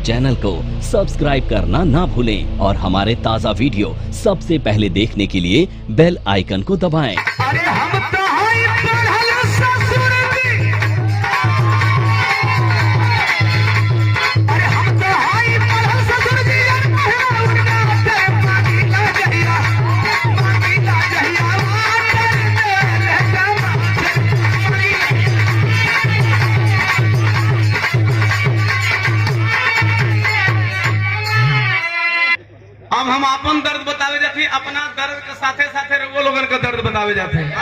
Channel को subscribe करना ना भूलें और हमारे ताज़ा वीडियो सबसे पहले देखने के लिए बेल आइकन को दबाएं। अरे हम तो हाई पढ़ल ससुर जी, अरे हम तो हाई पढ़ल ससुर जी, मांगीला जहिया अब हम अपन दर्द बतावे जाते, अपना दर्द के साथे साथे वो लोगन का दर्द बतावे जाते हैं।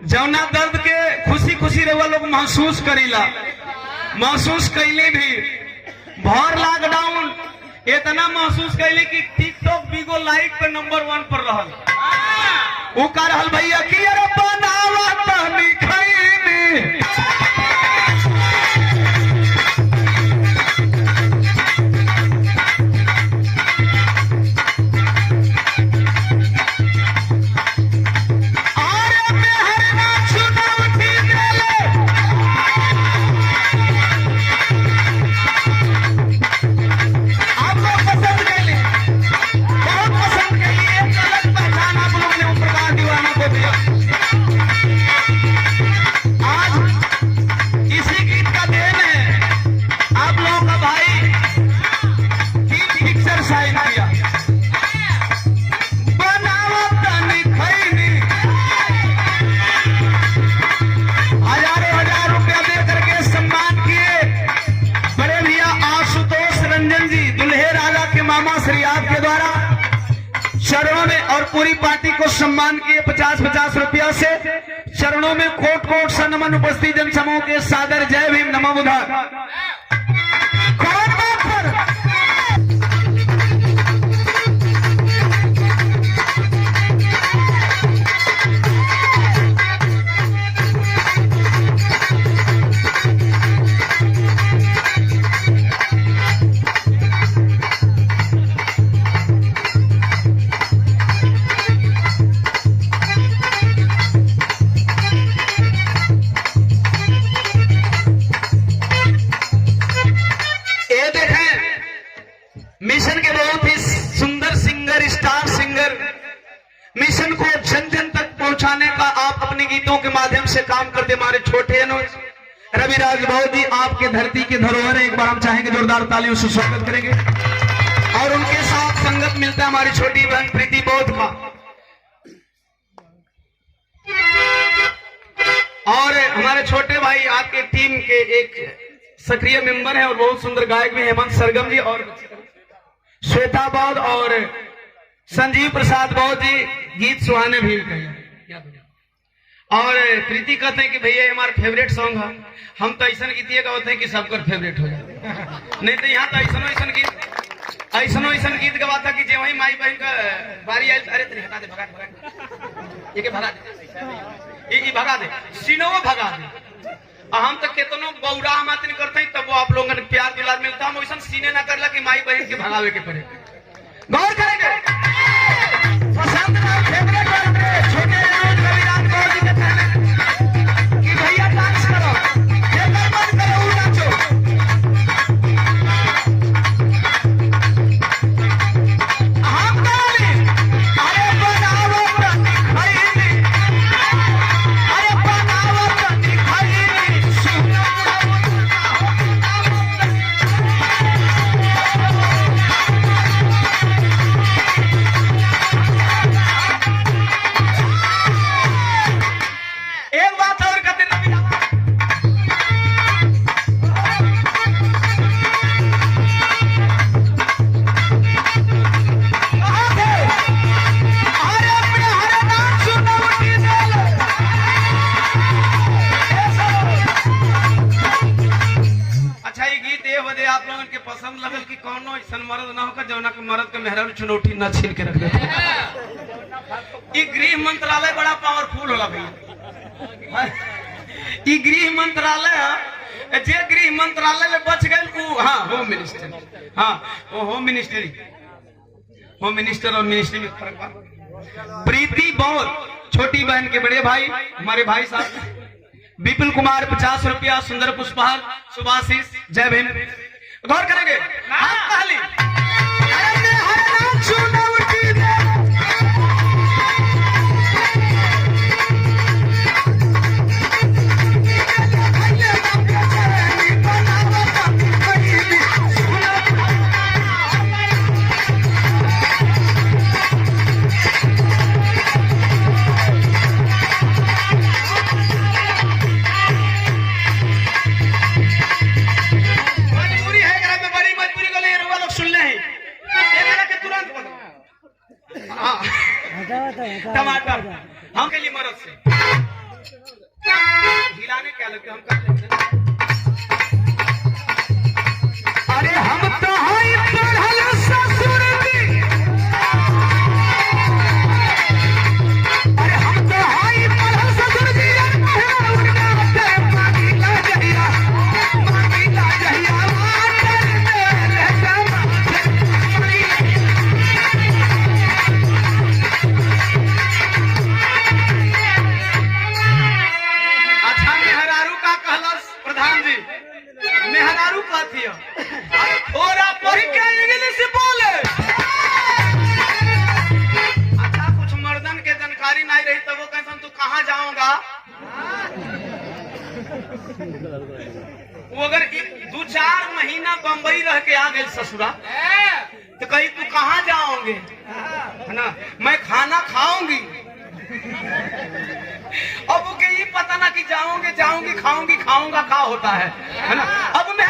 जौना दर्द के खुशी खुशी रवा लोग महसूस करीला, महसूस कैले भी भर लॉकडाउन इतना महसूस कैले कि टिकटॉक बिगो लाइक पे नंबर 1 पर रहल। वो कह रहल भैया कि अरे बनावा तहनी खैनी, आपके द्वारा चरणों में और पूरी पार्टी को सम्मान किए 50-50 रुपया से चरणों में कोट कोट सन्मान उपस्थित जन समूह के सादर जय भीम नमो बुद्धाय। मिशन के बहुत ही सुंदर सिंगर, स्टार सिंगर, मिशन को जन जन तक पहुंचाने का आप अपने गीतों के माध्यम से काम करते हमारे छोटे अनुज रविराज भाव जी, आपके धरती की धरोहर है। एक बार हम चाहेंगे जोरदार तालियों से स्वागत करेंगे। और उनके साथ संगत मिलता है हमारी छोटी बहन प्रीति बौद्ध का, और हमारे छोटे भाई आपके टीम के एक सक्रिय मेंबर हैं और बहुत सुंदर गायक भी हेमंत सरगम जी, और श्वेता बौद्ध और संजीव प्रसाद बौद्ध जी गीत सुहाने भी कहे। और प्रीति कहते हैं कि भैया हमारा फेवरेट सॉन्ग है। हम तो ऐसा गीतिए गाते हैं कि सबका फेवरेट हो जाए, नहीं तो यहाँ तो ऐसा गीत गवाता कि जे वही माई बहन का बारी आयल, अरे तेरे हटा दे, भगा दे, ये भगा दे, ये भगा दे, सीनों भगा दे। हम तो केतनो बौरा हम आते करते हैं तब वो आप लोगों ने प्यार दुलार मिलता, हम वैसा सीने ना करला कि माई बहन के भगावे के पड़े। गौर करेंगे पसंद ना फेवरेट छोटे रविराज गौर जी के कहने कि भैया डांस करो, ये मन करो नाचो। हम गाली अरे बनावो तनी खैनी, अरे बनावो तनी खैनी, मर्द ना होकर जौना के मर्द के मेहरा चुनौती न छीन के रख देते। ये गृह मंत्रालय बड़ा पावरफुल होला भैया। ये गृह मंत्रालय जे गृह मंत्रालय में बच गए वो, हाँ होम मिनिस्टर, हाँ वो होम मिनिस्ट्री, होम मिनिस्टर और मिनिस्ट्री में फर्क बा। प्रीति बौद्ध छोटी बहन के बड़े भाई हमारे भाई साहब, विपुल कुमार 50 रुपया, सुंदर पुष्पहार, सुभाषिस जय भीम, गौर करेंगे हाँ पहली अरे मेहरा चुनौती दे टमाटर हम के लिए मदद से हिलाने क्या लगता हम कर लेते अरे हम तो हाई पढ़ल ससुर दी अरे हम तो हाई पढ़ल ससुर दी मांगीला जहिया मेहरारू कहती है थोड़ा पढ़ के इंग्लिश बोले अच्छा कुछ मर्दन के जानकारी नहीं रही तब वो कैसन तू कहाँ जाऊंगा वो अगर 2-4 महीना बम्बई रह के आ गए ससुरा तो कहीं तू कहाँ जाओगे है ना मैं खाना खाऊंगी अब वो ये पता ना कि जाऊंगी खाऊंगा खा होता है ना अब मैं